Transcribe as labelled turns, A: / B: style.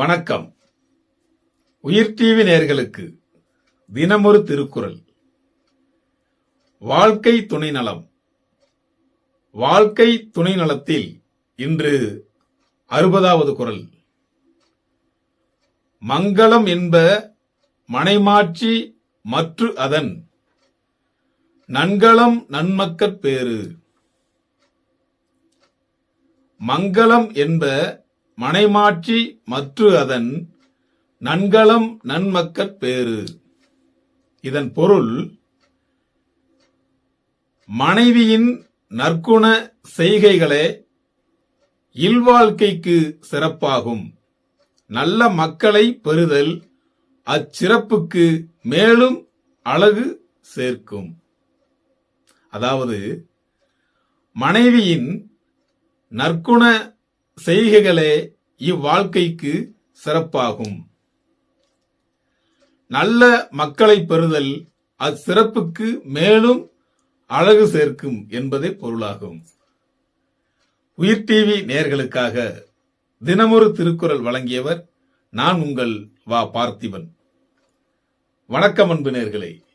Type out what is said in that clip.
A: வணக்கம். உயிர் டிவி நேயர்களுக்கு தினமொரு திருக்குறள். வாழ்க்கை துணை நலம். வாழ்க்கை துணை நலத்தில் இன்று 60வது குறள். மங்களம் என்ப மனைமாட்சி மற்று அதன் நன்கலம் நன்மக்கட் பேறு. மங்களம் என்ப மனைமாட்சி மற்று அதன் நன்கலம் நன்மக்கட் பேறு. இதன் பொருள், மனைவியின் நற்குண செய்கைகளே இல்வாழ்க்கைக்கு சிறப்பாகும். நல்ல மக்களை பெறுதல் அச்சிறப்புக்கு மேலும் அழகு சேர்க்கும். அதாவது, மனைவியின் நற்குண செய்கைகளே இவ்வாழ்க்கைக்கு சிறப்பாகும். நல்ல மக்களை பெறுதல் அச்சிறப்புக்கு மேலும் அழகு சேர்க்கும் என்பதே பொருளாகும். உயிர் டிவி நேயர்களுக்காக தினமொரு திருக்குறள் வழங்கியவர் நான் உங்கள் வா பார்த்திபன். வணக்கம் அன்பு நேயர்களே.